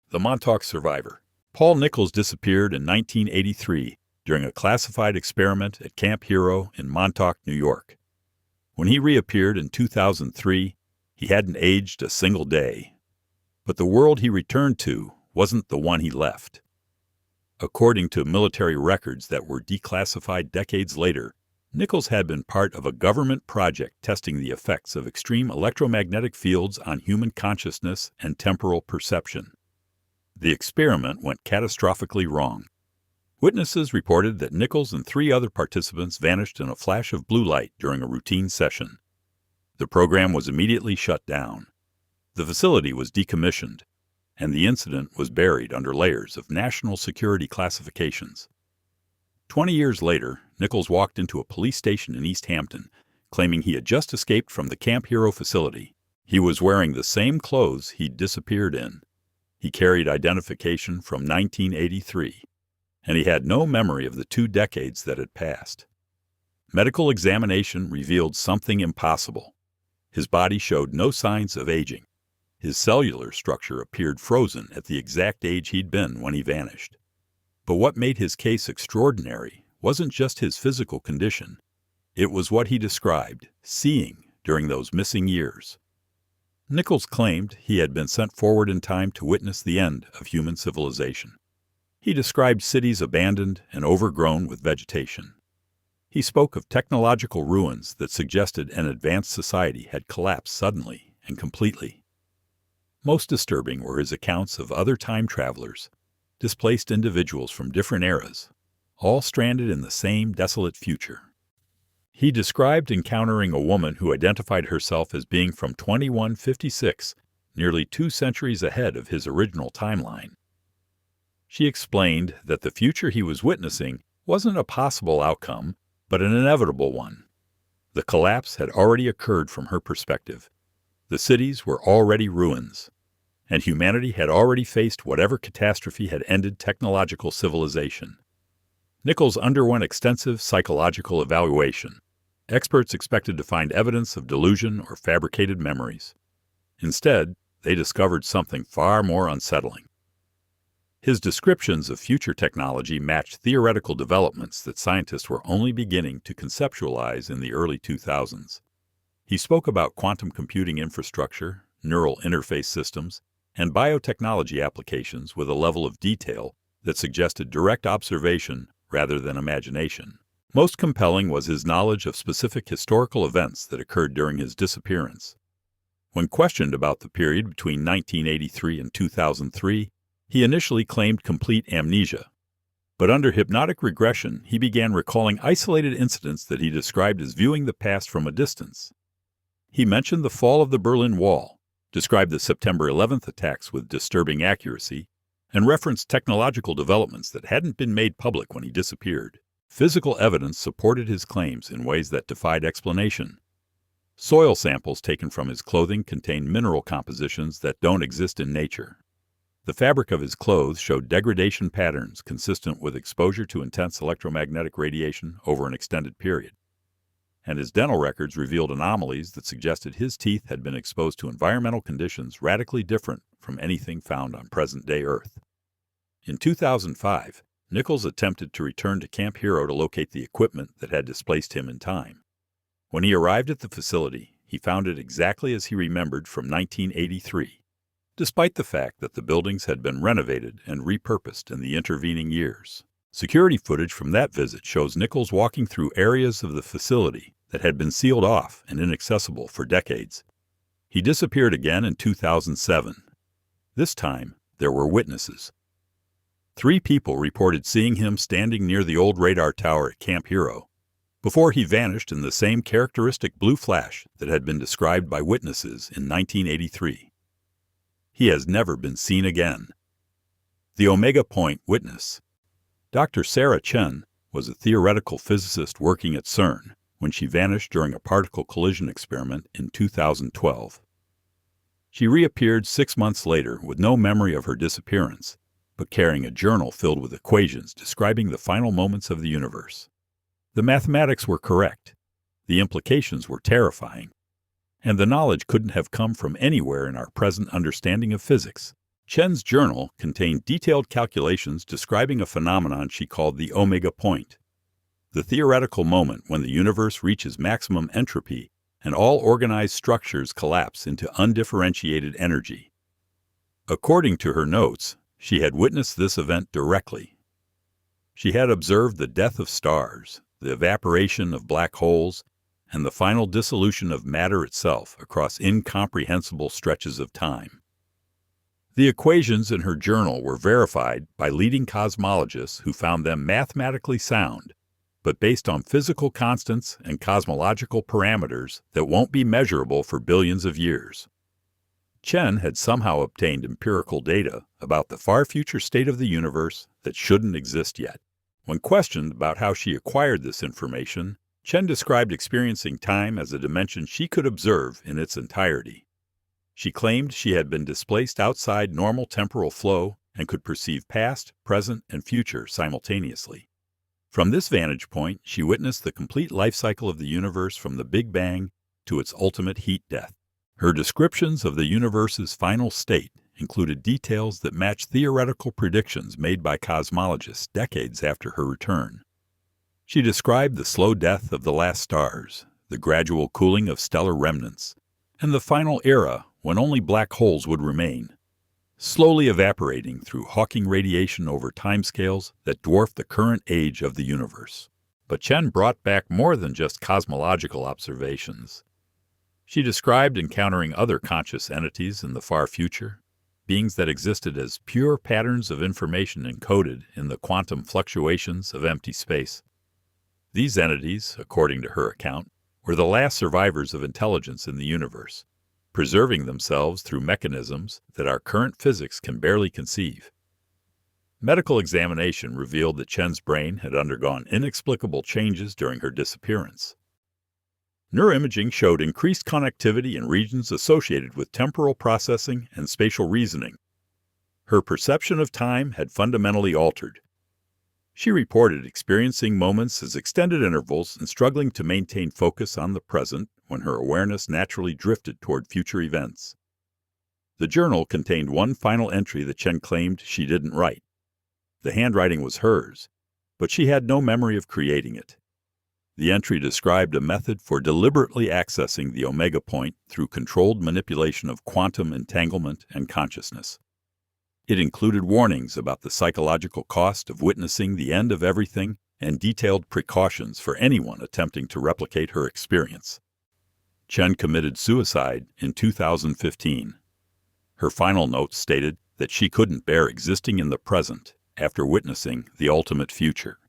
The Montauk survivor. Paul Nichols disappeared in 1983 during a classified experiment at Camp Hero in Montauk, New York. When he reappeared in 2003, he hadn't aged a single day. But the world he returned to wasn't the one he left. According to military records that were declassified decades later, Nichols had been part of a government project testing the effects of extreme electromagnetic fields on human consciousness and temporal perception. The experiment went catastrophically wrong. Witnesses reported that Nichols and 3 other participants vanished in a flash of blue light during a routine session. The program was immediately shut down. The facility was decommissioned, and the incident was buried under layers of national security classifications. 20 years later, Nichols walked into a police station in East Hampton, claiming he had just escaped from the Camp Hero facility. He was wearing the same clothes he'd disappeared in. He carried identification from 1983, and he had no memory of the 2 decades that had passed. Medical examination revealed something impossible. His body showed no signs of aging. His cellular structure appeared frozen at the exact age he'd been when he vanished. But what made his case extraordinary wasn't just his physical condition. It was what he described seeing during those missing years. Nichols claimed he had been sent forward in time to witness the end of human civilization. He described cities abandoned and overgrown with vegetation. He spoke of technological ruins that suggested an advanced society had collapsed suddenly and completely. Most disturbing were his accounts of other time travelers, displaced individuals from different eras, all stranded in the same desolate future. He described encountering a woman who identified herself as being from 2156, nearly 2 centuries ahead of his original timeline. She explained that the future he was witnessing wasn't a possible outcome, but an inevitable one. The collapse had already occurred from her perspective. The cities were already ruins, and humanity had already faced whatever catastrophe had ended technological civilization. Nichols underwent extensive psychological evaluation. Experts expected to find evidence of delusion or fabricated memories. Instead, they discovered something far more unsettling. His descriptions of future technology matched theoretical developments that scientists were only beginning to conceptualize in the early 2000s. He spoke about quantum computing infrastructure, neural interface systems, and biotechnology applications with a level of detail that suggested direct observation rather than imagination. Most compelling was his knowledge of specific historical events that occurred during his disappearance. When questioned about the period between 1983 and 2003, he initially claimed complete amnesia. But under hypnotic regression, he began recalling isolated incidents that he described as viewing the past from a distance. He mentioned the fall of the Berlin Wall, described the September 11th attacks with disturbing accuracy, and referenced technological developments that hadn't been made public when he disappeared. Physical evidence supported his claims in ways that defied explanation. Soil samples taken from his clothing contained mineral compositions that don't exist in nature. The fabric of his clothes showed degradation patterns consistent with exposure to intense electromagnetic radiation over an extended period. And his dental records revealed anomalies that suggested his teeth had been exposed to environmental conditions radically different from anything found on present-day Earth. In 2005, Nichols attempted to return to Camp Hero to locate the equipment that had displaced him in time. When he arrived at the facility, he found it exactly as he remembered from 1983, despite the fact that the buildings had been renovated and repurposed in the intervening years. Security footage from that visit shows Nichols walking through areas of the facility that had been sealed off and inaccessible for decades. He disappeared again in 2007. This time, there were witnesses. 3 people reported seeing him standing near the old radar tower at Camp Hero, before he vanished in the same characteristic blue flash that had been described by witnesses in 1983. He has never been seen again. The Omega Point Witness. Dr. Sarah Chen was a theoretical physicist working at CERN when she vanished during a particle collision experiment in 2012. She reappeared 6 months later with no memory of her disappearance, but carrying a journal filled with equations describing the final moments of the universe. The mathematics were correct, the implications were terrifying, and the knowledge couldn't have come from anywhere in our present understanding of physics, Chen's journal contained detailed calculations describing a phenomenon she called the omega point, the theoretical moment when the universe reaches maximum entropy and all organized structures collapse into undifferentiated energy. According to her notes, she had witnessed this event directly. She had observed the death of stars, the evaporation of black holes, and the final dissolution of matter itself across incomprehensible stretches of time. The equations in her journal were verified by leading cosmologists who found them mathematically sound, but based on physical constants and cosmological parameters that won't be measurable for billions of years. Chen had somehow obtained empirical data about the far future state of the universe that shouldn't exist yet. When questioned about how she acquired this information, Chen described experiencing time as a dimension she could observe in its entirety. She claimed she had been displaced outside normal temporal flow and could perceive past, present, and future simultaneously. From this vantage point, she witnessed the complete life cycle of the universe from the Big Bang to its ultimate heat death. Her descriptions of the universe's final state included details that matched theoretical predictions made by cosmologists decades after her return. She described the slow death of the last stars, the gradual cooling of stellar remnants, and the final era when only black holes would remain, slowly evaporating through Hawking radiation over timescales that dwarf the current age of the universe. But Chen brought back more than just cosmological observations. She described encountering other conscious entities in the far future, beings that existed as pure patterns of information encoded in the quantum fluctuations of empty space. These entities, according to her account, were the last survivors of intelligence in the universe, preserving themselves through mechanisms that our current physics can barely conceive. Medical examination revealed that Chen's brain had undergone inexplicable changes during her disappearance. Neuroimaging showed increased connectivity in regions associated with temporal processing and spatial reasoning. Her perception of time had fundamentally altered. She reported experiencing moments as extended intervals and struggling to maintain focus on the present when her awareness naturally drifted toward future events. The journal contained one final entry that Chen claimed she didn't write. The handwriting was hers, but she had no memory of creating it. The entry described a method for deliberately accessing the omega point through controlled manipulation of quantum entanglement and consciousness. It included warnings about the psychological cost of witnessing the end of everything and detailed precautions for anyone attempting to replicate her experience. Chen committed suicide in 2015. Her final notes stated that she couldn't bear existing in the present after witnessing the ultimate future.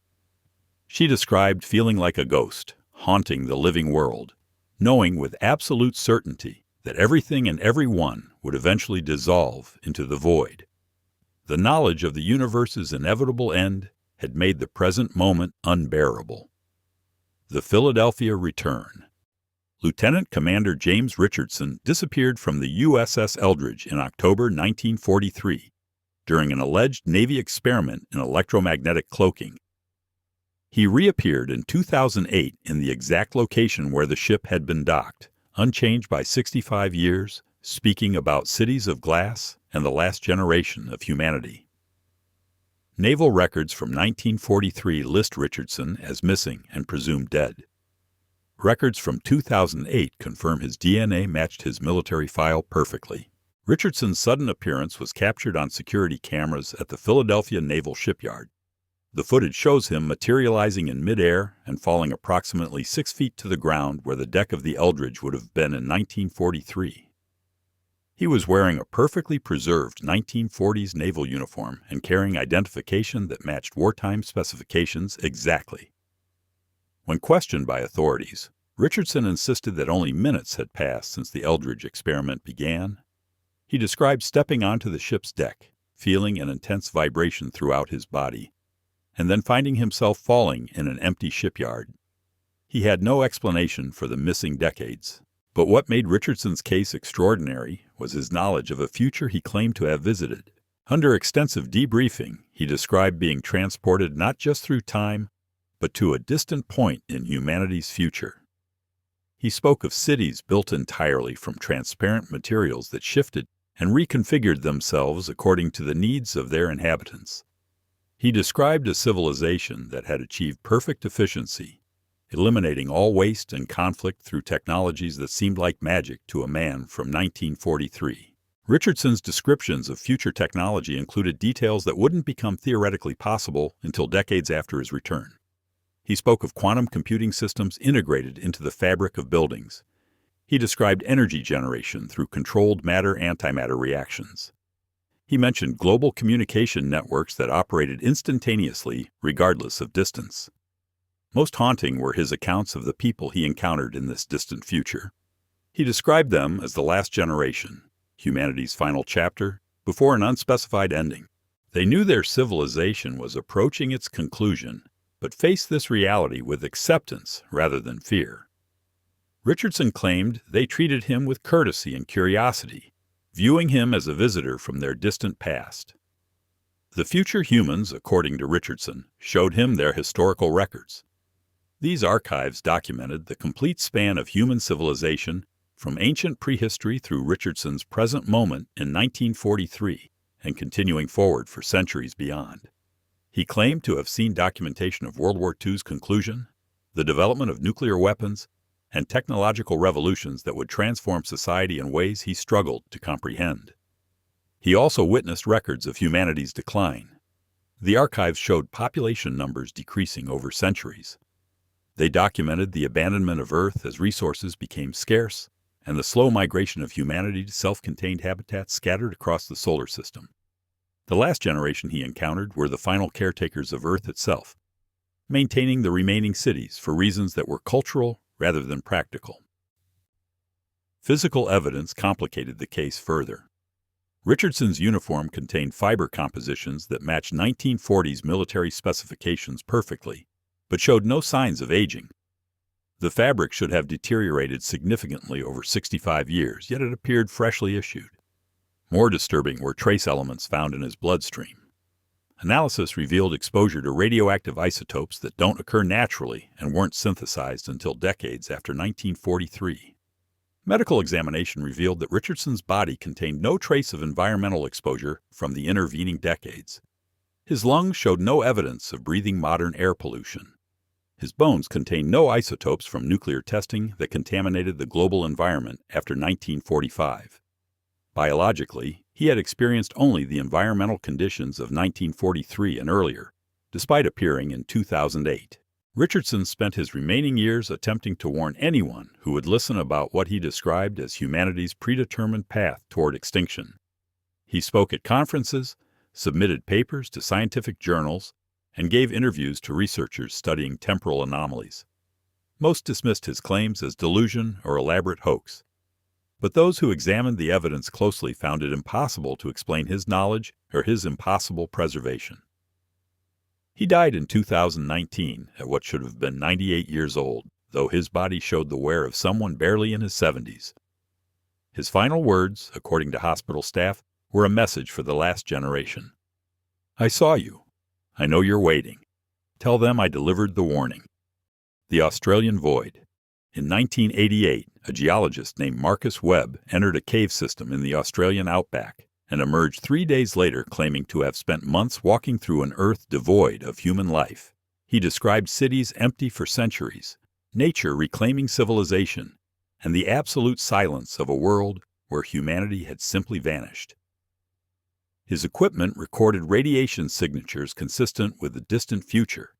She described feeling like a ghost, haunting the living world, knowing with absolute certainty that everything and everyone would eventually dissolve into the void. The knowledge of the universe's inevitable end had made the present moment unbearable. The Philadelphia Return. Lieutenant Commander James Richardson disappeared from the USS Eldridge in October 1943 during an alleged Navy experiment in electromagnetic cloaking. He reappeared in 2008 in the exact location where the ship had been docked, unchanged by 65 years, speaking about cities of glass and the last generation of humanity. Naval records from 1943 list Richardson as missing and presumed dead. Records from 2008 confirm his DNA matched his military file perfectly. Richardson's sudden appearance was captured on security cameras at the Philadelphia Naval Shipyard. The footage shows him materializing in midair and falling approximately 6 feet to the ground where the deck of the Eldridge would have been in 1943. He was wearing a perfectly preserved 1940s naval uniform and carrying identification that matched wartime specifications exactly. When questioned by authorities, Richardson insisted that only minutes had passed since the Eldridge experiment began. He described stepping onto the ship's deck, feeling an intense vibration throughout his body, and then finding himself falling in an empty shipyard. He had no explanation for the missing decades, but what made Richardson's case extraordinary was his knowledge of a future he claimed to have visited. Under extensive debriefing, he described being transported not just through time, but to a distant point in humanity's future. He spoke of cities built entirely from transparent materials that shifted and reconfigured themselves according to the needs of their inhabitants. He described a civilization that had achieved perfect efficiency, eliminating all waste and conflict through technologies that seemed like magic to a man from 1943. Richardson's descriptions of future technology included details that wouldn't become theoretically possible until decades after his return. He spoke of quantum computing systems integrated into the fabric of buildings. He described energy generation through controlled matter-antimatter reactions. He mentioned global communication networks that operated instantaneously, regardless of distance. Most haunting were his accounts of the people he encountered in this distant future. He described them as the last generation, humanity's final chapter, before an unspecified ending. They knew their civilization was approaching its conclusion, but faced this reality with acceptance rather than fear. Richardson claimed they treated him with courtesy and curiosity, viewing him as a visitor from their distant past. The future humans, according to Richardson, showed him their historical records. These archives documented the complete span of human civilization from ancient prehistory through Richardson's present moment in 1943 and continuing forward for centuries beyond. He claimed to have seen documentation of World War II's conclusion, the development of nuclear weapons, and technological revolutions that would transform society in ways he struggled to comprehend. He also witnessed records of humanity's decline. The archives showed population numbers decreasing over centuries. They documented the abandonment of Earth as resources became scarce, and the slow migration of humanity to self-contained habitats scattered across the solar system. The last generation he encountered were the final caretakers of Earth itself, maintaining the remaining cities for reasons that were cultural rather than practical. Physical evidence complicated the case further. Richardson's uniform contained fiber compositions that matched 1940s military specifications perfectly, but showed no signs of aging. The fabric should have deteriorated significantly over 65 years, yet it appeared freshly issued. More disturbing were trace elements found in his bloodstream. Analysis revealed exposure to radioactive isotopes that don't occur naturally and weren't synthesized until decades after 1943. Medical examination revealed that Richardson's body contained no trace of environmental exposure from the intervening decades. His lungs showed no evidence of breathing modern air pollution. His bones contained no isotopes from nuclear testing that contaminated the global environment after 1945. Biologically, he had experienced only the environmental conditions of 1943 and earlier, despite appearing in 2008. Richardson spent his remaining years attempting to warn anyone who would listen about what he described as humanity's predetermined path toward extinction. He spoke at conferences, submitted papers to scientific journals, and gave interviews to researchers studying temporal anomalies. Most dismissed his claims as delusion or elaborate hoax, but those who examined the evidence closely found it impossible to explain his knowledge or his impossible preservation. He died in 2019 at what should have been 98 years old, though his body showed the wear of someone barely in his 70s. His final words, according to hospital staff, were a message for the last generation. "I saw you. I know you're waiting. Tell them I delivered the warning." The Australian Void. In 1988, a geologist named Marcus Webb entered a cave system in the Australian outback and emerged 3 days later claiming to have spent months walking through an Earth devoid of human life. He described cities empty for centuries, nature reclaiming civilization, and the absolute silence of a world where humanity had simply vanished. His equipment recorded radiation signatures consistent with the distant future,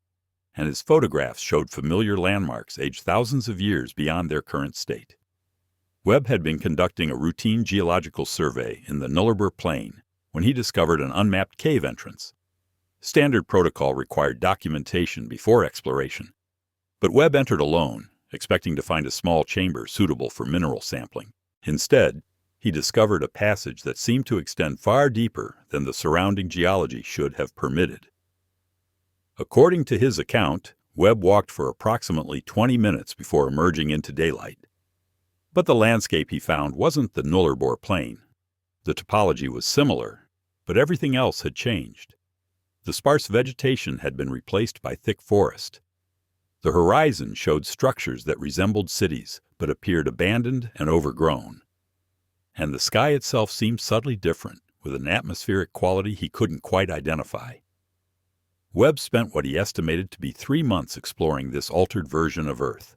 and his photographs showed familiar landmarks aged thousands of years beyond their current state. Webb had been conducting a routine geological survey in the Nullarbor Plain when he discovered an unmapped cave entrance. Standard protocol required documentation before exploration, but Webb entered alone, expecting to find a small chamber suitable for mineral sampling. Instead, he discovered a passage that seemed to extend far deeper than the surrounding geology should have permitted. According to his account, Webb walked for approximately 20 minutes before emerging into daylight. But the landscape he found wasn't the Nullarbor Plain. The topology was similar, but everything else had changed. The sparse vegetation had been replaced by thick forest. The horizon showed structures that resembled cities, but appeared abandoned and overgrown. and the sky itself seemed subtly different, with an atmospheric quality he couldn't quite identify. Webb spent what he estimated to be 3 months exploring this altered version of Earth.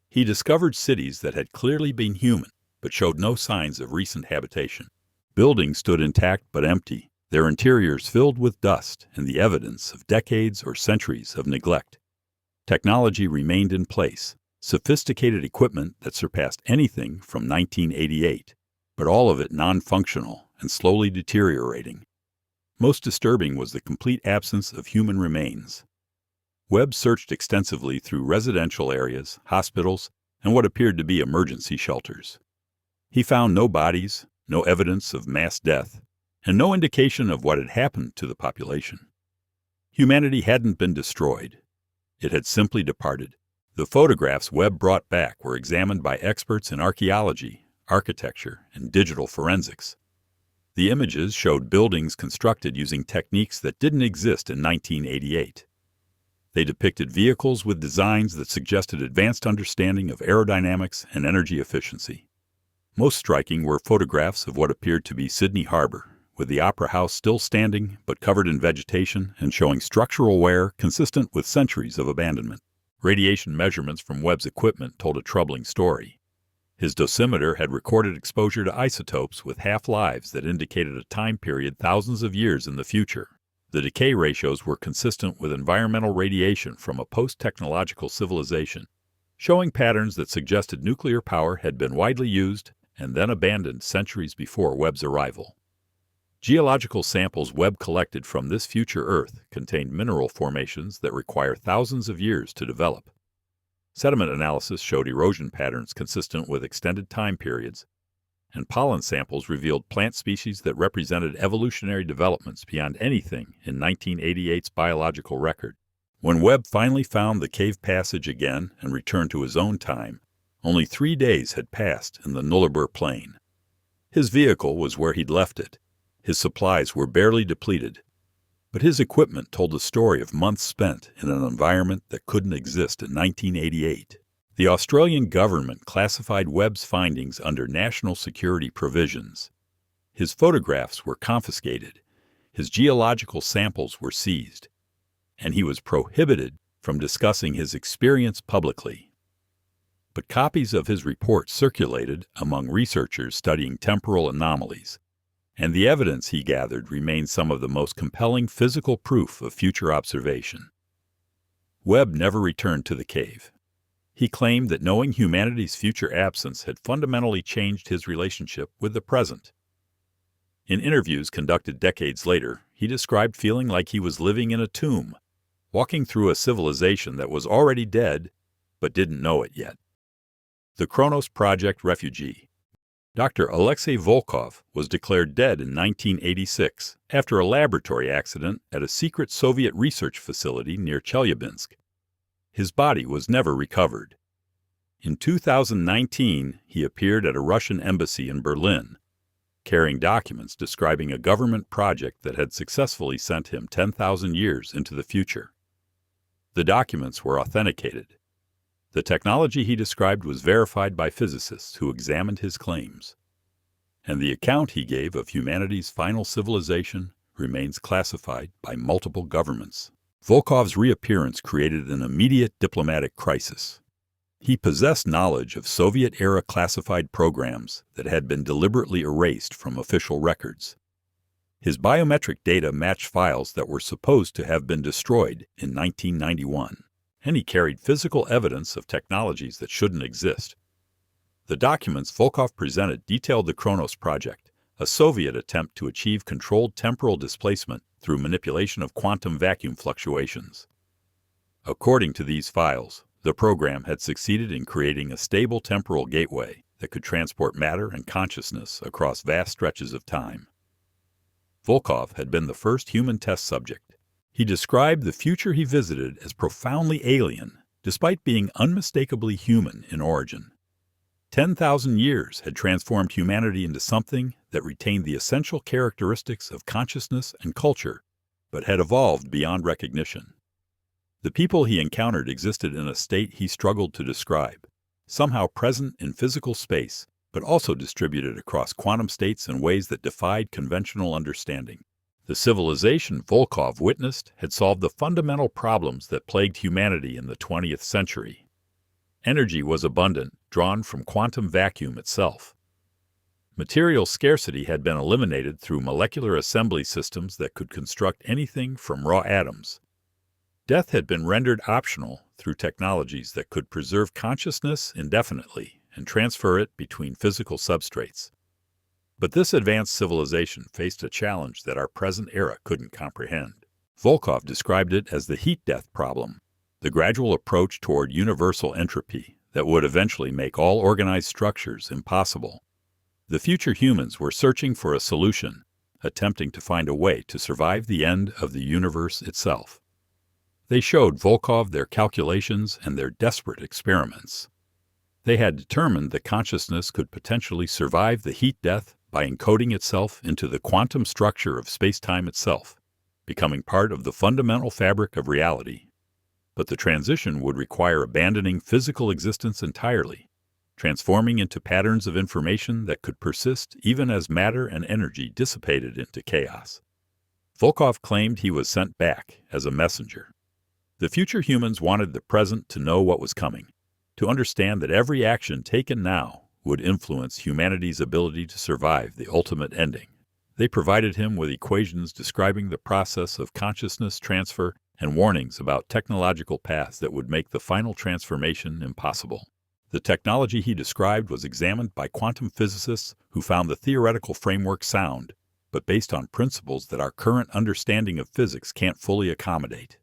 He discovered cities that had clearly been human, but showed no signs of recent habitation. Buildings stood intact but empty, their interiors filled with dust and the evidence of decades or centuries of neglect. Technology remained in place, sophisticated equipment that surpassed anything from 1988, but all of it non-functional and slowly deteriorating. Most disturbing was the complete absence of human remains. Webb searched extensively through residential areas, hospitals, and what appeared to be emergency shelters. He found no bodies, no evidence of mass death, and no indication of what had happened to the population. Humanity hadn't been destroyed. It had simply departed. The photographs Webb brought back were examined by experts in archaeology, architecture, and digital forensics. The images showed buildings constructed using techniques that didn't exist in 1988. They depicted vehicles with designs that suggested advanced understanding of aerodynamics and energy efficiency. Most striking were photographs of what appeared to be Sydney Harbor, with the Opera House still standing but covered in vegetation and showing structural wear consistent with centuries of abandonment. Radiation measurements from Webb's equipment told a troubling story. His dosimeter had recorded exposure to isotopes with half-lives that indicated a time period thousands of years in the future. The decay ratios were consistent with environmental radiation from a post-technological civilization, showing patterns that suggested nuclear power had been widely used and then abandoned centuries before Webb's arrival. Geological samples Webb collected from this future Earth contained mineral formations that require thousands of years to develop. Sediment analysis showed erosion patterns consistent with extended time periods, and pollen samples revealed plant species that represented evolutionary developments beyond anything in 1988's biological record. When Webb finally found the cave passage again and returned to his own time, only 3 days had passed in the Nullarbor Plain. His vehicle was where he'd left it. His supplies were barely depleted, but his equipment told the story of months spent in an environment that couldn't exist in 1988. The Australian government classified Webb's findings under national security provisions. His photographs were confiscated, his geological samples were seized, and he was prohibited from discussing his experience publicly. But copies of his report circulated among researchers studying temporal anomalies, and the evidence he gathered remains some of the most compelling physical proof of future observation. Webb never returned to the cave. He claimed that knowing humanity's future absence had fundamentally changed his relationship with the present. In interviews conducted decades later, he described feeling like he was living in a tomb, walking through a civilization that was already dead but didn't know it yet. The Kronos Project refugee. Dr. Alexei Volkov was declared dead in 1986 after a laboratory accident at a secret Soviet research facility near Chelyabinsk. His body was never recovered. In 2019, he appeared at a Russian embassy in Berlin, carrying documents describing a government project that had successfully sent him 10,000 years into the future. The documents were authenticated. The technology he described was verified by physicists who examined his claims. And the account he gave of humanity's final civilization remains classified by multiple governments. Volkov's reappearance created an immediate diplomatic crisis. He possessed knowledge of Soviet-era classified programs that had been deliberately erased from official records. His biometric data matched files that were supposed to have been destroyed in 1991, and he carried physical evidence of technologies that shouldn't exist. The documents Volkov presented detailed the Kronos Project, a Soviet attempt to achieve controlled temporal displacement through manipulation of quantum vacuum fluctuations. According to these files, the program had succeeded in creating a stable temporal gateway that could transport matter and consciousness across vast stretches of time. Volkov had been the first human test subject. He described the future he visited as profoundly alien, despite being unmistakably human in origin. 10,000 years had transformed humanity into something that retained the essential characteristics of consciousness and culture, but had evolved beyond recognition. The people he encountered existed in a state he struggled to describe, somehow present in physical space, but also distributed across quantum states in ways that defied conventional understanding. The civilization Volkov witnessed had solved the fundamental problems that plagued humanity in the 20th century. Energy was abundant, drawn from quantum vacuum itself. Material scarcity had been eliminated through molecular assembly systems that could construct anything from raw atoms. Death had been rendered optional through technologies that could preserve consciousness indefinitely and transfer it between physical substrates. But this advanced civilization faced a challenge that our present era couldn't comprehend. Volkov described it as the heat death problem, the gradual approach toward universal entropy that would eventually make all organized structures impossible. The future humans were searching for a solution, attempting to find a way to survive the end of the universe itself. They showed Volkov their calculations and their desperate experiments. They had determined that consciousness could potentially survive the heat death by encoding itself into the quantum structure of space-time itself, becoming part of the fundamental fabric of reality. But the transition would require abandoning physical existence entirely, transforming into patterns of information that could persist even as matter and energy dissipated into chaos. Volkov claimed he was sent back as a messenger. The future humans wanted the present to know what was coming, to understand that every action taken now would influence humanity's ability to survive the ultimate ending. They provided him with equations describing the process of consciousness transfer and warnings about technological paths that would make the final transformation impossible. The technology he described was examined by quantum physicists who found the theoretical framework sound, but based on principles that our current understanding of physics can't fully accommodate.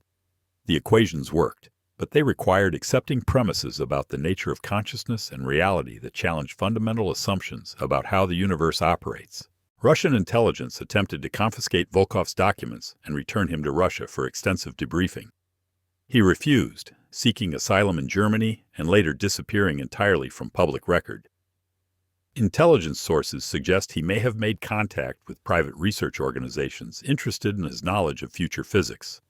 The equations worked, but they required accepting premises about the nature of consciousness and reality that challenged fundamental assumptions about how the universe operates. Russian intelligence attempted to confiscate Volkov's documents and return him to Russia for extensive debriefing. He refused, seeking asylum in Germany and later disappearing entirely from public record. Intelligence sources suggest he may have made contact with private research organizations interested in his knowledge of future physics.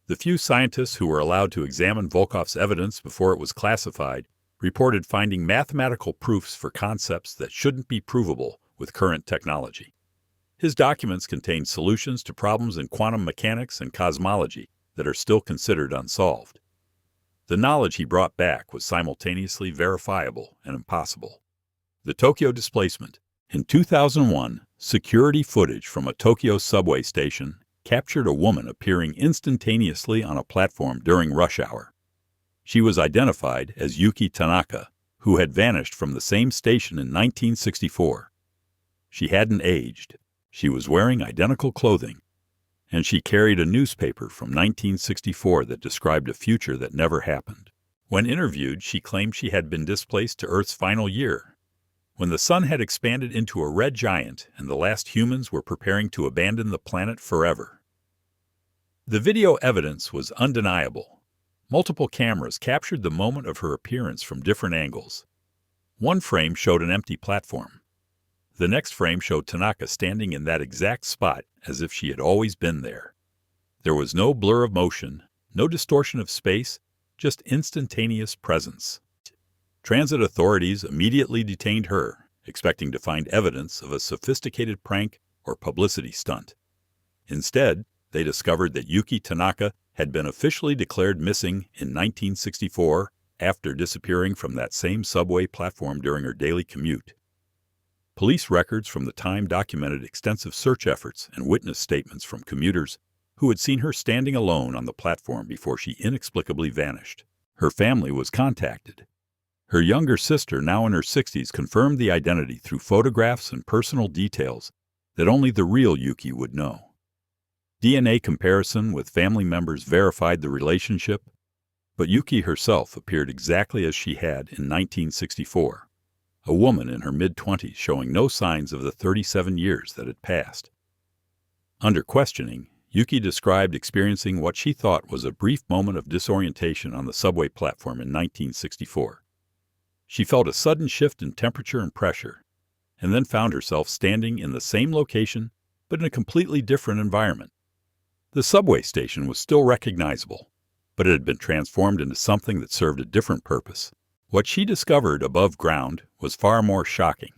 The few scientists who were allowed to examine Volkov's evidence before it was classified reported finding mathematical proofs for concepts that shouldn't be provable with current technology. His documents contained solutions to problems in quantum mechanics and cosmology that are still considered unsolved. The knowledge he brought back was simultaneously verifiable and impossible. The Tokyo displacement. In 2001, security footage from a Tokyo subway station captured a woman appearing instantaneously on a platform during rush hour. She was identified as Yuki Tanaka, who had vanished from the same station in 1964. She hadn't aged, she was wearing identical clothing, and she carried a newspaper from 1964 that described a future that never happened. When interviewed, she claimed she had been displaced to Earth's final year, when the sun had expanded into a red giant and the last humans were preparing to abandon the planet forever. The video evidence was undeniable. Multiple cameras captured the moment of her appearance from different angles. One frame showed an empty platform. The next frame showed Tanaka standing in that exact spot as if she had always been there. There was no blur of motion, no distortion of space, just instantaneous presence. Transit authorities immediately detained her, expecting to find evidence of a sophisticated prank or publicity stunt. Instead, they discovered that Yuki Tanaka had been officially declared missing in 1964 after disappearing from that same subway platform during her daily commute. Police records from the time documented extensive search efforts and witness statements from commuters who had seen her standing alone on the platform before she inexplicably vanished. Her family was contacted. Her younger sister, now in her 60s, confirmed the identity through photographs and personal details that only the real Yuki would know. DNA comparison with family members verified the relationship, but Yuki herself appeared exactly as she had in 1964. A woman in her mid-20s showing no signs of the 37 years that had passed. Under questioning, Yuki described experiencing what she thought was a brief moment of disorientation on the subway platform in 1964. She felt a sudden shift in temperature and pressure, and then found herself standing in the same location but in a completely different environment. The subway station was still recognizable, but it had been transformed into something that served a different purpose, What she discovered above ground was far more shocking.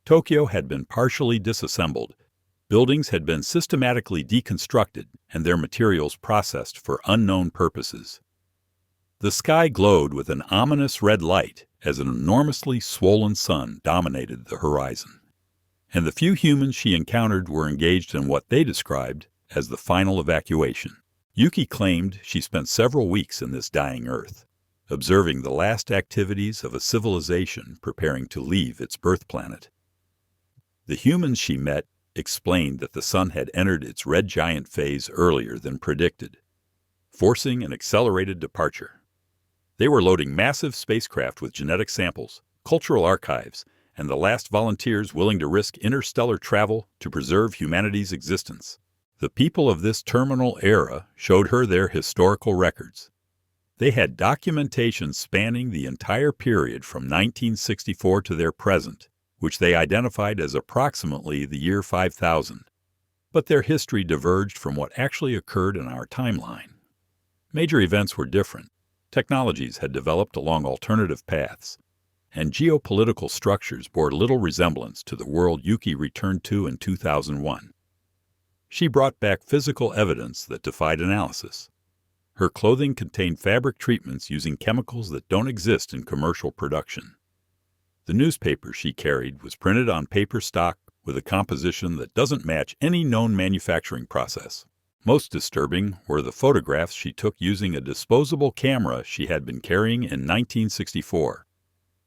Tokyo had been partially disassembled, buildings had been systematically deconstructed, and their materials processed for unknown purposes. The sky glowed with an ominous red light as an enormously swollen sun dominated the horizon. And the few humans she encountered were engaged in what they described as the final evacuation. Yuki claimed she spent several weeks in this dying Earth, observing the last activities of a civilization preparing to leave its birth planet. The humans she met explained that the sun had entered its red giant phase earlier than predicted, forcing an accelerated departure. They were loading massive spacecraft with genetic samples, cultural archives, and the last volunteers willing to risk interstellar travel to preserve humanity's existence. The people of this terminal era showed her their historical records. They had documentation spanning the entire period from 1964 to their present, which they identified as approximately the year 5000. But their history diverged from what actually occurred in our timeline. Major events were different. Technologies had developed along alternative paths, and geopolitical structures bore little resemblance to the world Yuki returned to in 2001. She brought back physical evidence that defied analysis. Her clothing contained fabric treatments using chemicals that don't exist in commercial production. The newspaper she carried was printed on paper stock with a composition that doesn't match any known manufacturing process. Most disturbing were the photographs she took using a disposable camera she had been carrying in 1964.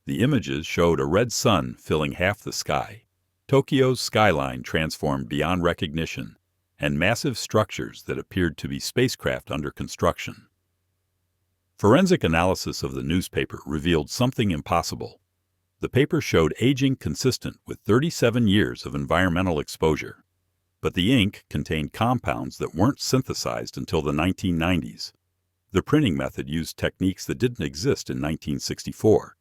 The images showed a red sun filling half the sky, Tokyo's skyline transformed beyond recognition, and massive structures that appeared to be spacecraft under construction. Forensic analysis of the newspaper revealed something impossible. The paper showed aging consistent with 37 years of environmental exposure. But the ink contained compounds that weren't synthesized until the 1990s. The printing method used techniques that didn't exist in 1964.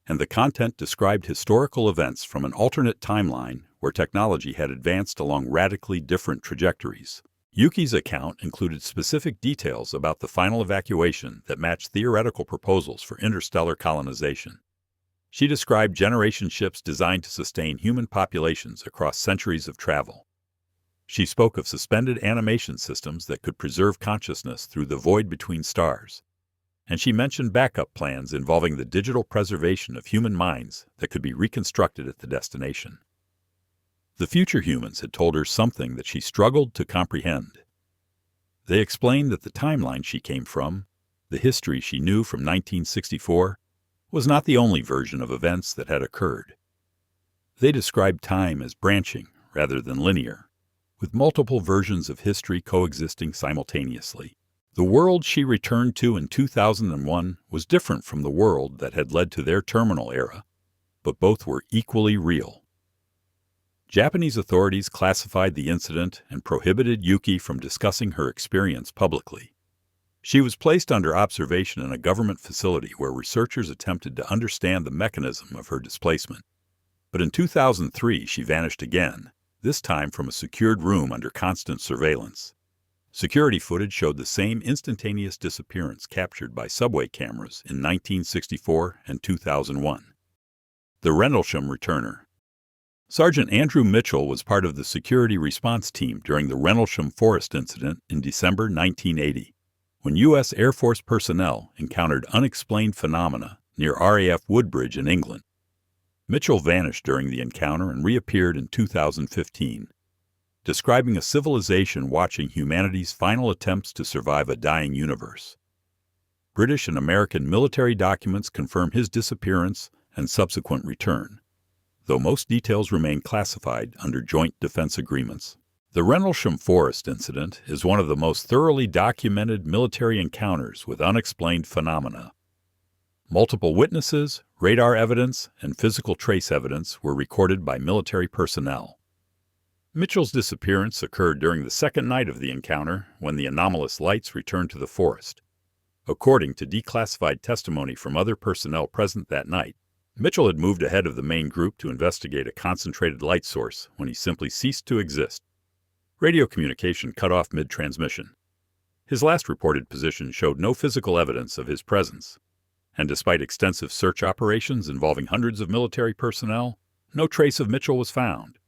And the content described historical events from an alternate timeline where technology had advanced along radically different trajectories. Yuki's account included specific details about the final evacuation that matched theoretical proposals for interstellar colonization. She described generation ships designed to sustain human populations across centuries of travel. She spoke of suspended animation systems that could preserve consciousness through the void between stars. And she mentioned backup plans involving the digital preservation of human minds that could be reconstructed at the destination. The future humans had told her something that she struggled to comprehend. They explained that the timeline she came from, the history she knew from 1964, was not the only version of events that had occurred. They described time as branching rather than linear, with multiple versions of history coexisting simultaneously. The world she returned to in 2001 was different from the world that had led to their terminal era, but both were equally real. Japanese authorities classified the incident and prohibited Yuki from discussing her experience publicly. She was placed under observation in a government facility where researchers attempted to understand the mechanism of her displacement. But in 2003, she vanished again, this time from a secured room under constant surveillance. Security footage showed the same instantaneous disappearance captured by subway cameras in 1964 and 2001. The Rensham returner. Sergeant Andrew Mitchell was part of the security response team during the Rensham forest incident in December 1980, when U.S. Air Force personnel encountered unexplained phenomena near RAF Woodbridge in England. Mitchell vanished during the encounter and reappeared in 2015, describing a civilization watching humanity's final attempts to survive a dying universe. British and American military documents confirm his disappearance and subsequent return, though most details remain classified under joint defense agreements. The Rensham Forest incident is one of the most thoroughly documented military encounters with unexplained phenomena. Multiple witnesses, radar evidence, and physical trace evidence were recorded by military personnel. Mitchell's disappearance occurred during the second night of the encounter when the anomalous lights returned to the forest. According to declassified testimony from other personnel present that night, Mitchell had moved ahead of the main group to investigate a concentrated light source when he simply ceased to exist. Radio communication cut off mid-transmission. His last reported position showed no physical evidence of his presence, And despite extensive search operations involving hundreds of military personnel, no trace of Mitchell was found.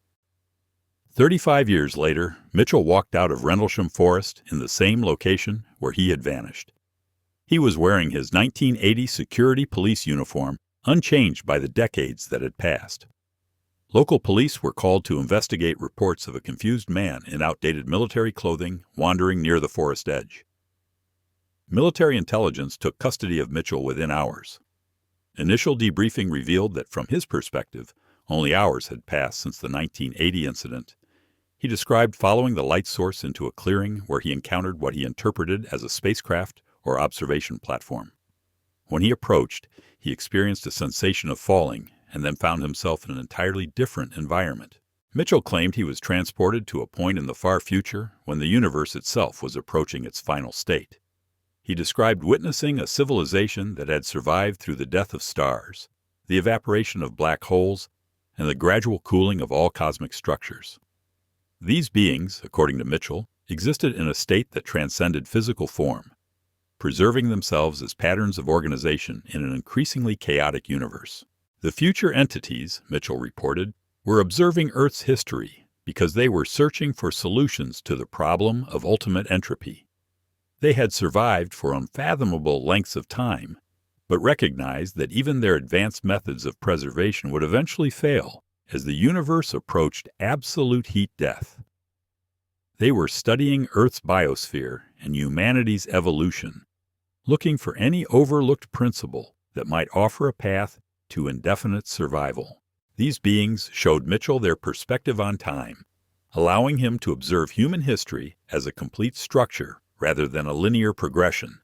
35 years later, Mitchell walked out of Rensham Forest in the same location where he had vanished. He was wearing his 1980 security police uniform, unchanged by the decades that had passed. Local police were called to investigate reports of a confused man in outdated military clothing wandering near the forest edge. Military intelligence took custody of Mitchell within hours. Initial debriefing revealed that from his perspective, only hours had passed since the 1980 incident. He described following the light source into a clearing where he encountered what he interpreted as a spacecraft or observation platform. When he approached, he experienced a sensation of falling and then found himself in an entirely different environment. Mitchell claimed he was transported to a point in the far future when the universe itself was approaching its final state. He described witnessing a civilization that had survived through the death of stars, the evaporation of black holes, and the gradual cooling of all cosmic structures. These beings, according to Mitchell, existed in a state that transcended physical form, preserving themselves as patterns of organization in an increasingly chaotic universe. The future entities, Mitchell reported, were observing Earth's history because they were searching for solutions to the problem of ultimate entropy. They had survived for unfathomable lengths of time, but recognized that even their advanced methods of preservation would eventually fail as the universe approached absolute heat death. They were studying Earth's biosphere and humanity's evolution, looking for any overlooked principle that might offer a path to indefinite survival. These beings showed Mitchell their perspective on time, allowing him to observe human history as a complete structure rather than a linear progression.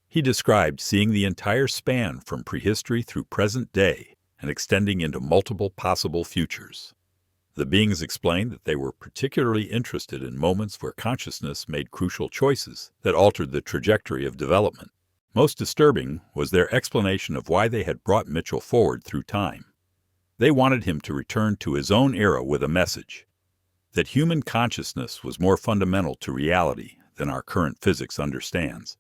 He described seeing the entire span from prehistory through present day and extending into multiple possible futures. The beings explained that they were particularly interested in moments where consciousness made crucial choices that altered the trajectory of development. Most disturbing was their explanation of why they had brought Mitchell forward through time. They wanted him to return to his own era with a message that human consciousness was more fundamental to reality than our current physics understands.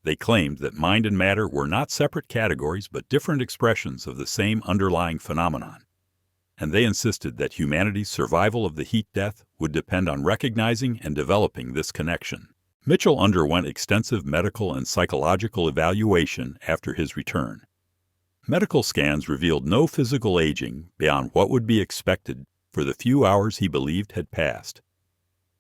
They claimed that mind and matter were not separate categories but different expressions of the same underlying phenomenon. And they insisted that humanity's survival of the heat death would depend on recognizing and developing this connection. Mitchell underwent extensive medical and psychological evaluation after his return. Medical scans revealed no physical aging beyond what would be expected for the few hours he believed had passed.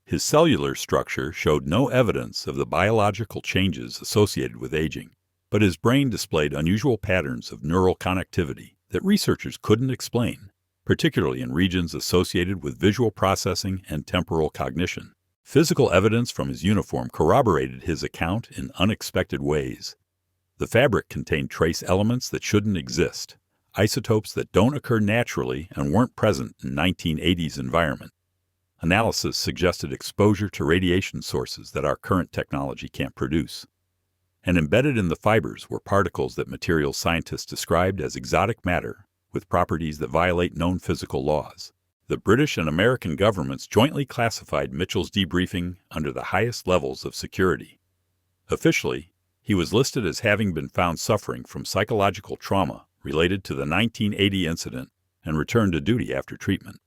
His cellular structure showed no evidence of the biological changes associated with aging, but his brain displayed unusual patterns of neural connectivity that researchers couldn't explain, particularly in regions associated with visual processing and temporal cognition. Physical evidence from his uniform corroborated his account in unexpected ways. The fabric contained trace elements that shouldn't exist, isotopes that don't occur naturally and weren't present in 1980s environment. Analysis suggested exposure to radiation sources that our current technology can't produce. And embedded in the fibers were particles that materials scientists described as exotic matter with properties that violate known physical laws. The British and American governments jointly classified Mitchell's debriefing under the highest levels of security. Officially, he was listed as having been found suffering from psychological trauma related to the 1980 incident and returned to duty after treatment.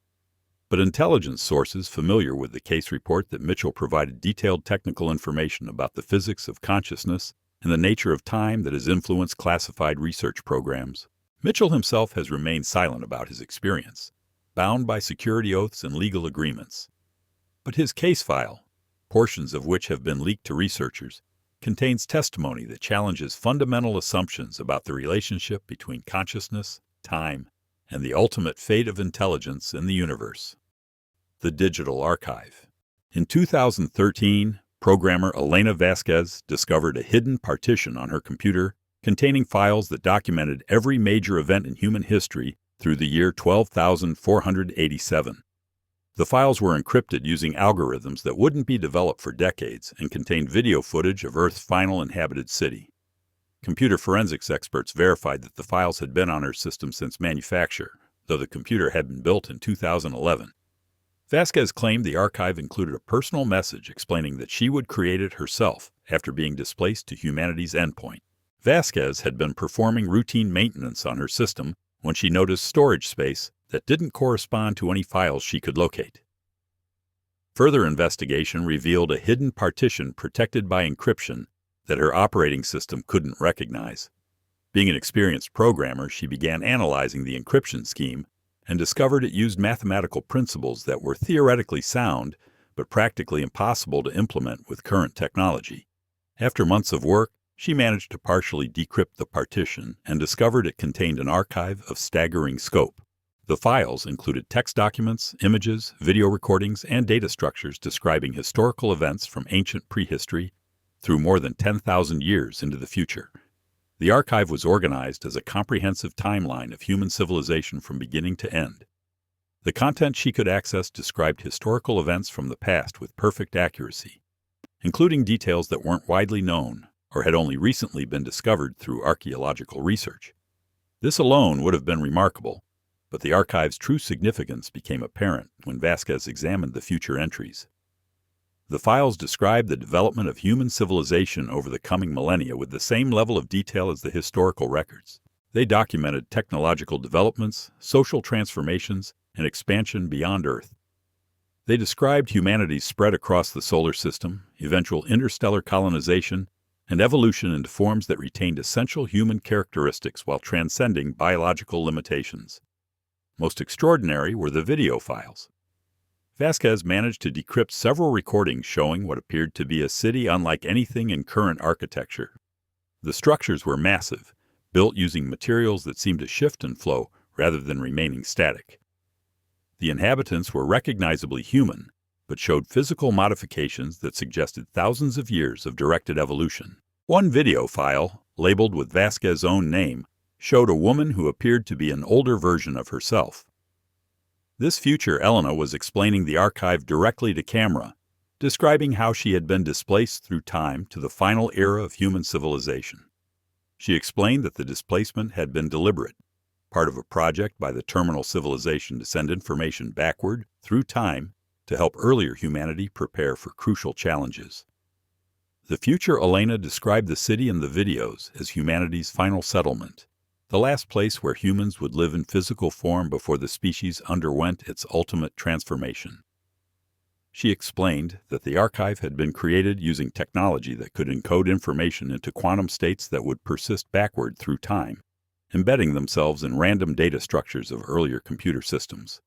But intelligence sources familiar with the case report that Mitchell provided detailed technical information about the physics of consciousness and the nature of time that has influenced classified research programs. Mitchell himself has remained silent about his experience, bound by security oaths and legal agreements. But his case file, portions of which have been leaked to researchers, contains testimony that challenges fundamental assumptions about the relationship between consciousness, time, and the ultimate fate of intelligence in the universe. The Digital Archive. In 2013, programmer Elena Vasquez discovered a hidden partition on her computer containing files that documented every major event in human history through the year 12,487. The files were encrypted using algorithms that wouldn't be developed for decades and contained video footage of Earth's final inhabited city. Computer forensics experts verified that the files had been on her system since manufacture, though the computer had been built in 2011. Vasquez claimed the archive included a personal message explaining that she would create it herself after being displaced to humanity's endpoint. Vasquez had been performing routine maintenance on her system when she noticed storage space that didn't correspond to any files she could locate. Further investigation revealed a hidden partition protected by encryption that her operating system couldn't recognize. Being an experienced programmer, she began analyzing the encryption scheme and discovered it used mathematical principles that were theoretically sound but practically impossible to implement with current technology. After months of work, she managed to partially decrypt the partition and discovered it contained an archive of staggering scope. The files included text documents, images, video recordings, and data structures describing historical events from ancient prehistory through more than 10,000 years into the future. The archive was organized as a comprehensive timeline of human civilization from beginning to end. The content she could access described historical events from the past with perfect accuracy, including details that weren't widely known or had only recently been discovered through archaeological research. This alone would have been remarkable, but the archive's true significance became apparent when Vasquez examined the future entries. The files described the development of human civilization over the coming millennia with the same level of detail as the historical records. They documented technological developments, social transformations, and expansion beyond Earth. They described humanity's spread across the solar system, eventual interstellar colonization, and evolution into forms that retained essential human characteristics while transcending biological limitations. Most extraordinary were the video files. Vasquez managed to decrypt several recordings showing what appeared to be a city unlike anything in current architecture. The structures were massive, built using materials that seemed to shift and flow rather than remaining static. The inhabitants were recognizably human, but showed physical modifications that suggested thousands of years of directed evolution. One video file, labeled with Vasquez's own name, showed a woman who appeared to be an older version of herself. This future Elena was explaining the archive directly to camera, describing how she had been displaced through time to the final era of human civilization. She explained that the displacement had been deliberate, part of a project by the terminal civilization to send information backward through time to help earlier humanity prepare for crucial challenges. The future Elena described the city in the videos as humanity's final settlement, the last place where humans would live in physical form before the species underwent its ultimate transformation. She explained that the archive had been created using technology that could encode information into quantum states that would persist backward through time, embedding themselves in random data structures of earlier computer systems.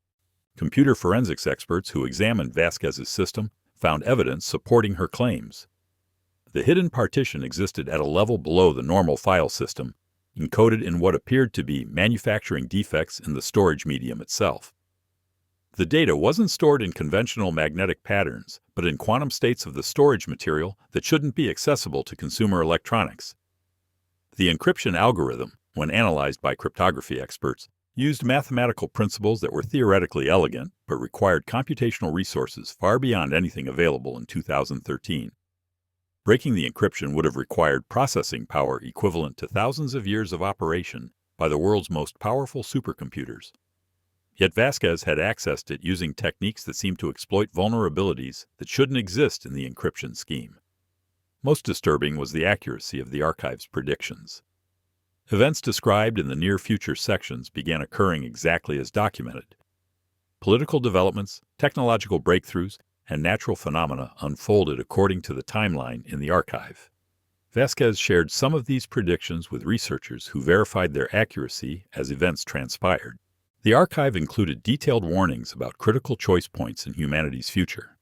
Computer forensics experts who examined Vasquez's system found evidence supporting her claims. The hidden partition existed at a level below the normal file system, encoded in what appeared to be manufacturing defects in the storage medium itself. The data wasn't stored in conventional magnetic patterns, but in quantum states of the storage material that shouldn't be accessible to consumer electronics. The encryption algorithm, when analyzed by cryptography experts, used mathematical principles that were theoretically elegant but required computational resources far beyond anything available in 2013. Breaking the encryption would have required processing power equivalent to thousands of years of operation by the world's most powerful supercomputers. Yet Vasquez had accessed it using techniques that seemed to exploit vulnerabilities that shouldn't exist in the encryption scheme. Most disturbing was the accuracy of the archive's predictions. Events described in the near-future sections began occurring exactly as documented. Political developments, technological breakthroughs, and natural phenomena unfolded according to the timeline in the archive. Vasquez shared some of these predictions with researchers who verified their accuracy as events transpired. The archive included detailed warnings about critical choice points in humanity's future.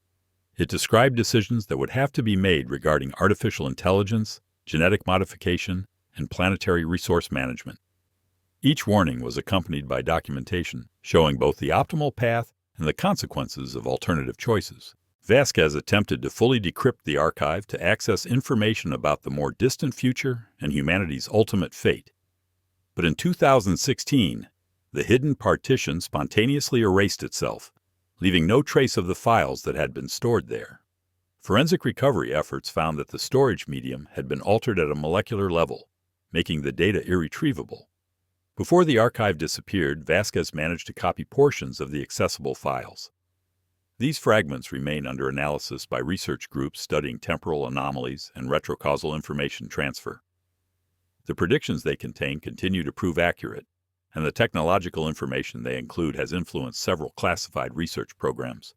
It described decisions that would have to be made regarding artificial intelligence, genetic modification, and planetary resource management. Each warning was accompanied by documentation showing both the optimal path and the consequences of alternative choices. Vasquez attempted to fully decrypt the archive to access information about the more distant future and humanity's ultimate fate. But in 2016, the hidden partition spontaneously erased itself, leaving no trace of the files that had been stored there. Forensic recovery efforts found that the storage medium had been altered at a molecular level, making the data irretrievable. Before the archive disappeared, Vasquez managed to copy portions of the accessible files. These fragments remain under analysis by research groups studying temporal anomalies and retrocausal information transfer. The predictions they contain continue to prove accurate, and the technological information they include has influenced several classified research programs.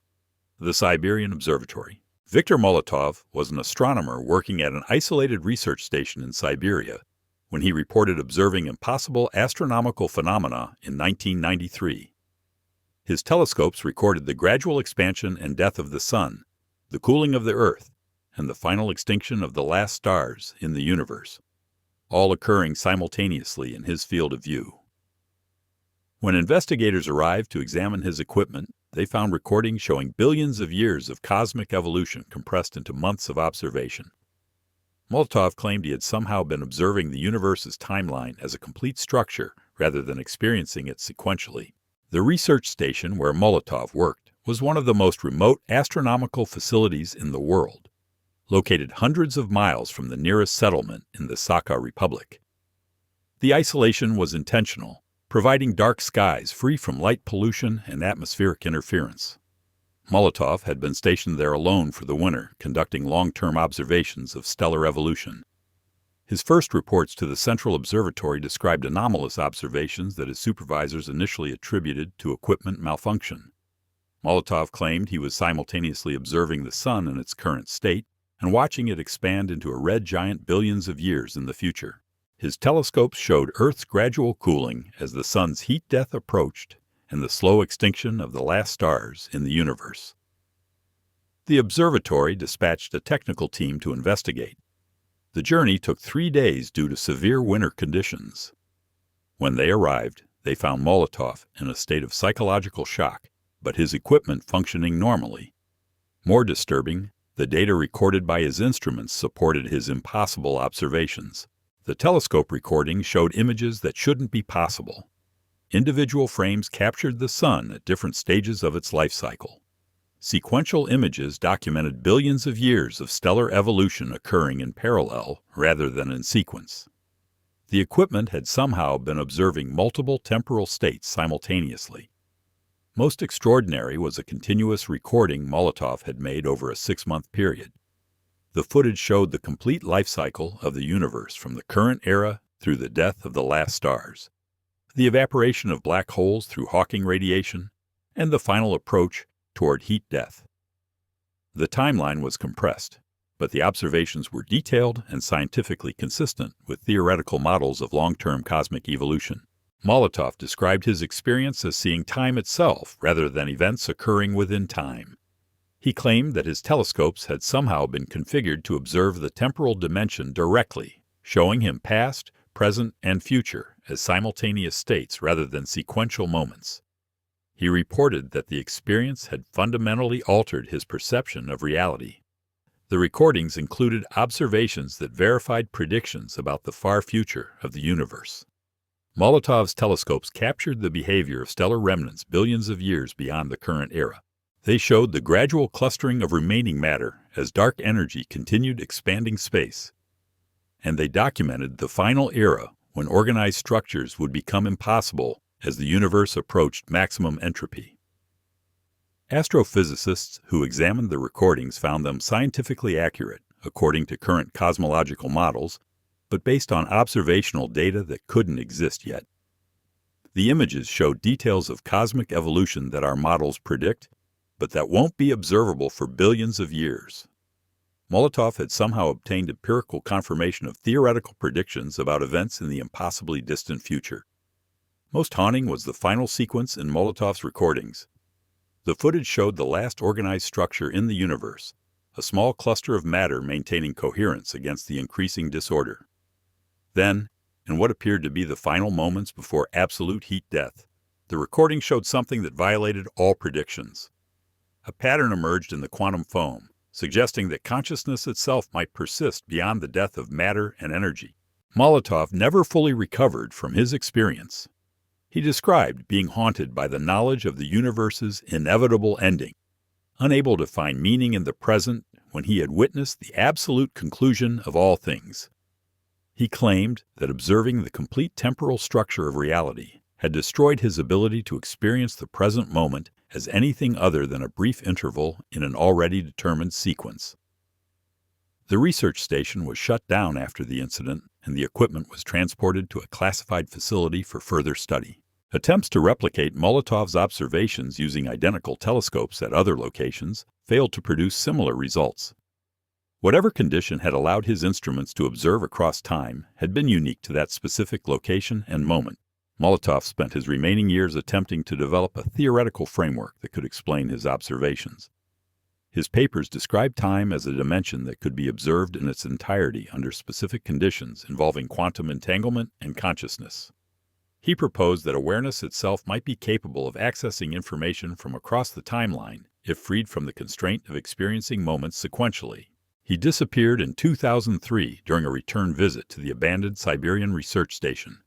The Siberian Observatory. Viktor Molotov was an astronomer working at an isolated research station in Siberia when he reported observing impossible astronomical phenomena in 1993. His telescopes recorded the gradual expansion and death of the Sun, the cooling of the Earth, and the final extinction of the last stars in the universe, all occurring simultaneously in his field of view. When investigators arrived to examine his equipment, they found recordings showing billions of years of cosmic evolution compressed into months of observation. Molotov claimed he had somehow been observing the universe's timeline as a complete structure rather than experiencing it sequentially. The research station where Molotov worked was one of the most remote astronomical facilities in the world, located hundreds of miles from the nearest settlement in the Sakha Republic. The isolation was intentional, providing dark skies free from light pollution and atmospheric interference. Molotov had been stationed there alone for the winter, conducting long-term observations of stellar evolution. His first reports to the Central Observatory described anomalous observations that his supervisors initially attributed to equipment malfunction. Molotov claimed he was simultaneously observing the Sun in its current state and watching it expand into a red giant billions of years in the future. His telescopes showed Earth's gradual cooling as the Sun's heat death approached and the slow extinction of the last stars in the universe. The observatory dispatched a technical team to investigate. The journey took 3 days due to severe winter conditions. When they arrived, they found Molotov in a state of psychological shock, but his equipment functioning normally. More disturbing, the data recorded by his instruments supported his impossible observations. The telescope recordings showed images that shouldn't be possible. Individual frames captured the Sun at different stages of its life cycle. Sequential images documented billions of years of stellar evolution occurring in parallel rather than in sequence. The equipment had somehow been observing multiple temporal states simultaneously. Most extraordinary was a continuous recording Molotov had made over a 6-month period. The footage showed the complete life cycle of the universe from the current era through the death of the last stars, the evaporation of black holes through Hawking radiation, and the final approach toward heat death. The timeline was compressed, but the observations were detailed and scientifically consistent with theoretical models of long-term cosmic evolution. Molotov described his experience as seeing time itself rather than events occurring within time. He claimed that his telescopes had somehow been configured to observe the temporal dimension directly, showing him past, present, and future as simultaneous states rather than sequential moments. He reported that the experience had fundamentally altered his perception of reality. The recordings included observations that verified predictions about the far future of the universe. Molotov's telescopes captured the behavior of stellar remnants billions of years beyond the current era. They showed the gradual clustering of remaining matter as dark energy continued expanding space. And they documented the final era when organized structures would become impossible as the universe approached maximum entropy. Astrophysicists who examined the recordings found them scientifically accurate, according to current cosmological models, but based on observational data that couldn't exist yet. The images showed details of cosmic evolution that our models predict, but that won't be observable for billions of years. Molotov had somehow obtained empirical confirmation of theoretical predictions about events in the impossibly distant future. Most haunting was the final sequence in Molotov's recordings. The footage showed the last organized structure in the universe, a small cluster of matter maintaining coherence against the increasing disorder. Then, in what appeared to be the final moments before absolute heat death, the recording showed something that violated all predictions. A pattern emerged in the quantum foam, suggesting that consciousness itself might persist beyond the death of matter and energy. Molotov never fully recovered from his experience. He described being haunted by the knowledge of the universe's inevitable ending, unable to find meaning in the present when he had witnessed the absolute conclusion of all things. He claimed that observing the complete temporal structure of reality had destroyed his ability to experience the present moment as anything other than a brief interval in an already determined sequence. The research station was shut down after the incident, and the equipment was transported to a classified facility for further study. Attempts to replicate Molotov's observations using identical telescopes at other locations failed to produce similar results. Whatever condition had allowed his instruments to observe across time had been unique to that specific location and moment. Molotov spent his remaining years attempting to develop a theoretical framework that could explain his observations. His papers described time as a dimension that could be observed in its entirety under specific conditions involving quantum entanglement and consciousness. He proposed that awareness itself might be capable of accessing information from across the timeline if freed from the constraint of experiencing moments sequentially. He disappeared in 2003 during a return visit to the abandoned Siberian research station.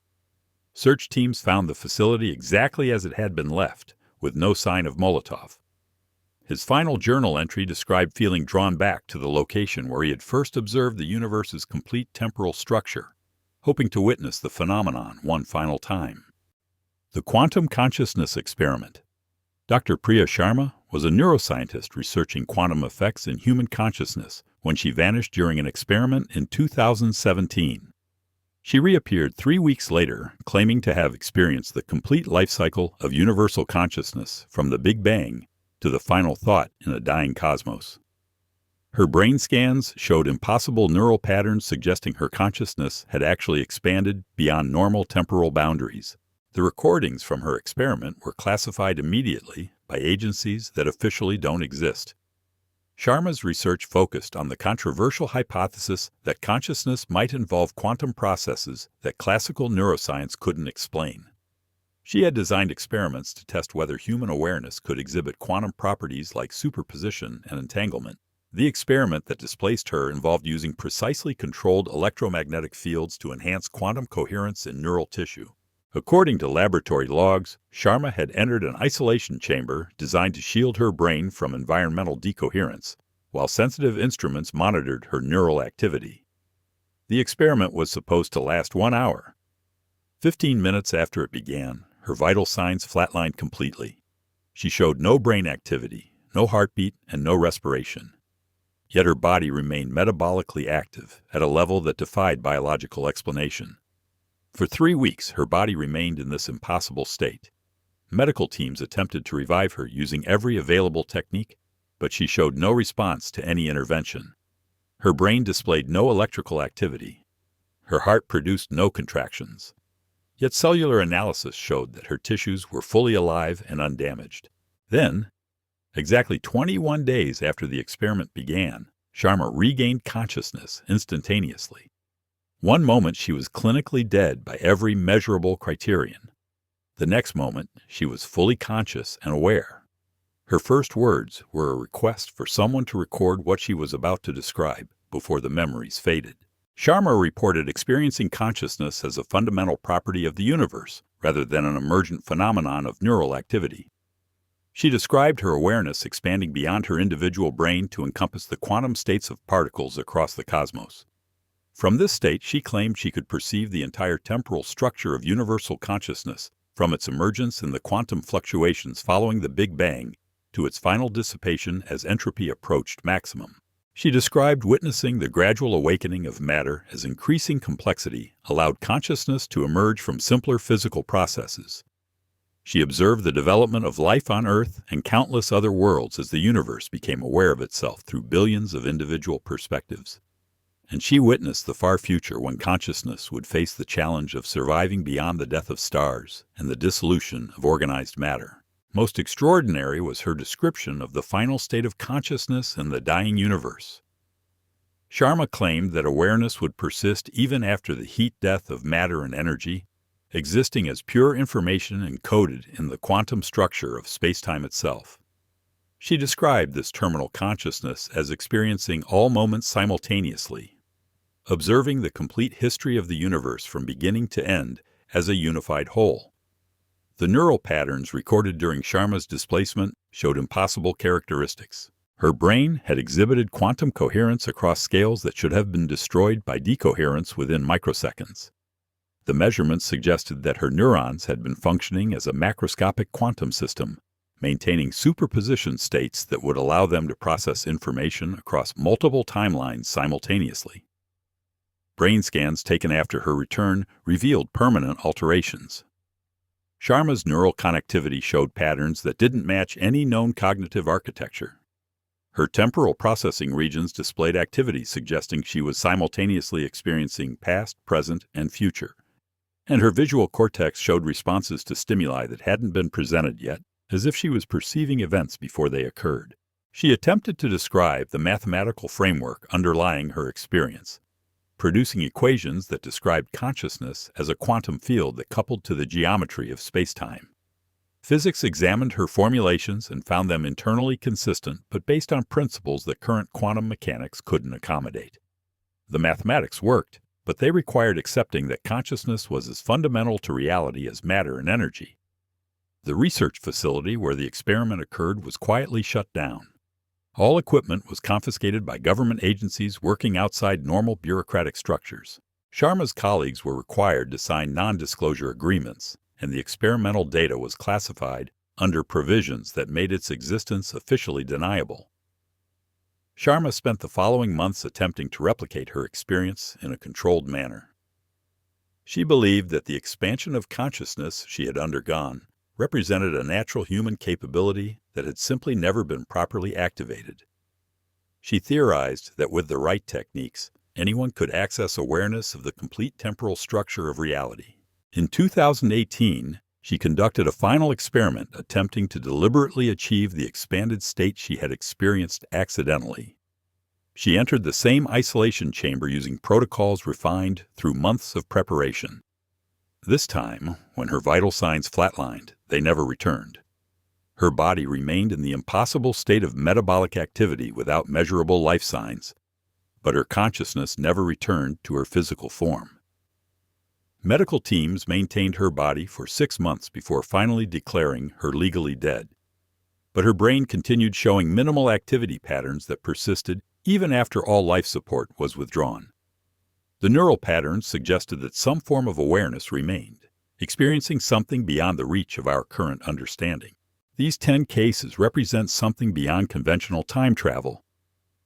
Search teams found the facility exactly as it had been left, with no sign of Molotov. His final journal entry described feeling drawn back to the location where he had first observed the universe's complete temporal structure, hoping to witness the phenomenon one final time. The Quantum Consciousness Experiment. Dr. Priya Sharma was a neuroscientist researching quantum effects in human consciousness when she vanished during an experiment in 2017. She reappeared 3 weeks later, claiming to have experienced the complete life cycle of universal consciousness from the Big Bang to the final thought in a dying cosmos. Her brain scans showed impossible neural patterns suggesting her consciousness had actually expanded beyond normal temporal boundaries. The recordings from her experiment were classified immediately by agencies that officially don't exist. Sharma's research focused on the controversial hypothesis that consciousness might involve quantum processes that classical neuroscience couldn't explain. She had designed experiments to test whether human awareness could exhibit quantum properties like superposition and entanglement. The experiment that displaced her involved using precisely controlled electromagnetic fields to enhance quantum coherence in neural tissue. According to laboratory logs, Sharma had entered an isolation chamber designed to shield her brain from environmental decoherence, while sensitive instruments monitored her neural activity. The experiment was supposed to last 1 hour. 15 minutes after it began, her vital signs flatlined completely. She showed no brain activity, no heartbeat, and no respiration. Yet her body remained metabolically active at a level that defied biological explanation. For 3 weeks, her body remained in this impossible state. Medical teams attempted to revive her using every available technique, but she showed no response to any intervention. Her brain displayed no electrical activity. Her heart produced no contractions. Yet cellular analysis showed that her tissues were fully alive and undamaged. Then, exactly 21 days after the experiment began, Sharma regained consciousness instantaneously. One moment she was clinically dead by every measurable criterion. The next moment she was fully conscious and aware. Her first words were a request for someone to record what she was about to describe before the memories faded. Sharma reported experiencing consciousness as a fundamental property of the universe rather than an emergent phenomenon of neural activity. She described her awareness expanding beyond her individual brain to encompass the quantum states of particles across the cosmos. From this state, she claimed she could perceive the entire temporal structure of universal consciousness, from its emergence in the quantum fluctuations following the Big Bang to its final dissipation as entropy approached maximum. She described witnessing the gradual awakening of matter as increasing complexity allowed consciousness to emerge from simpler physical processes. She observed the development of life on Earth and countless other worlds as the universe became aware of itself through billions of individual perspectives. And she witnessed the far future when consciousness would face the challenge of surviving beyond the death of stars and the dissolution of organized matter. Most extraordinary was her description of the final state of consciousness in the dying universe. Sharma claimed that awareness would persist even after the heat death of matter and energy, existing as pure information encoded in the quantum structure of spacetime itself. She described this terminal consciousness as experiencing all moments simultaneously, observing the complete history of the universe from beginning to end as a unified whole. The neural patterns recorded during Sharma's displacement showed impossible characteristics. Her brain had exhibited quantum coherence across scales that should have been destroyed by decoherence within microseconds. The measurements suggested that her neurons had been functioning as a macroscopic quantum system, maintaining superposition states that would allow them to process information across multiple timelines simultaneously. Brain scans taken after her return revealed permanent alterations. Sharma's neural connectivity showed patterns that didn't match any known cognitive architecture. Her temporal processing regions displayed activity suggesting she was simultaneously experiencing past, present, and future. And her visual cortex showed responses to stimuli that hadn't been presented yet, as if she was perceiving events before they occurred. She attempted to describe the mathematical framework underlying her experience, producing equations that described consciousness as a quantum field that coupled to the geometry of spacetime. Physics examined her formulations and found them internally consistent but based on principles that current quantum mechanics couldn't accommodate. The mathematics worked, but they required accepting that consciousness was as fundamental to reality as matter and energy. The research facility where the experiment occurred was quietly shut down. All equipment was confiscated by government agencies working outside normal bureaucratic structures. Sharma's colleagues were required to sign non-disclosure agreements, and the experimental data was classified under provisions that made its existence officially deniable. Sharma spent the following months attempting to replicate her experience in a controlled manner. She believed that the expansion of consciousness she had undergone represented a natural human capability that had simply never been properly activated. She theorized that with the right techniques, anyone could access awareness of the complete temporal structure of reality. In 2018, she conducted a final experiment attempting to deliberately achieve the expanded state she had experienced accidentally. She entered the same isolation chamber using protocols refined through months of preparation. This time, when her vital signs flatlined, they never returned. Her body remained in the impossible state of metabolic activity without measurable life signs, but her consciousness never returned to her physical form. Medical teams maintained her body for 6 months before finally declaring her legally dead. But her brain continued showing minimal activity patterns that persisted even after all life support was withdrawn. The neural patterns suggested that some form of awareness remained, experiencing something beyond the reach of our current understanding. These 10 cases represent something beyond conventional time travel.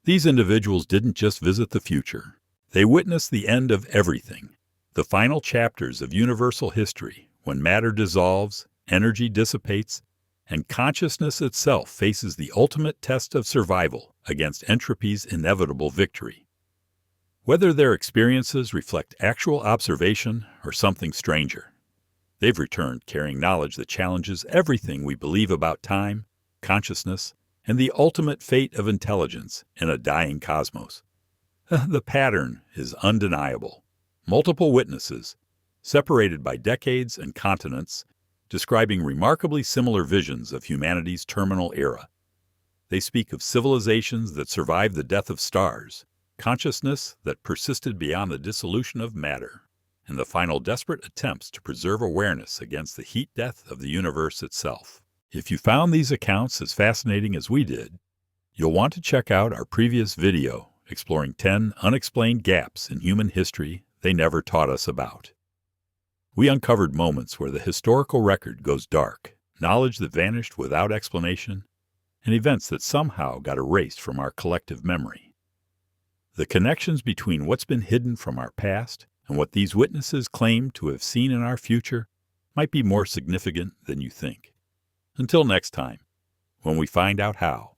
These individuals didn't just visit the future. They witnessed the end of everything, the final chapters of universal history, when matter dissolves, energy dissipates, and consciousness itself faces the ultimate test of survival against entropy's inevitable victory. Whether their experiences reflect actual observation or something stranger, they've returned carrying knowledge that challenges everything we believe about time, consciousness, and the ultimate fate of intelligence in a dying cosmos. The pattern is undeniable. Multiple witnesses, separated by decades and continents, describing remarkably similar visions of humanity's terminal era. They speak of civilizations that survived the death of stars, consciousness that persisted beyond the dissolution of matter, and the final desperate attempts to preserve awareness against the heat death of the universe itself. If you found these accounts as fascinating as we did, you'll want to check out our previous video exploring 10 unexplained gaps in human history they never taught us about. We uncovered moments where the historical record goes dark, knowledge that vanished without explanation, and events that somehow got erased from our collective memory. The connections between what's been hidden from our past and what these witnesses claim to have seen in our future might be more significant than you think. Until next time, when we find out how.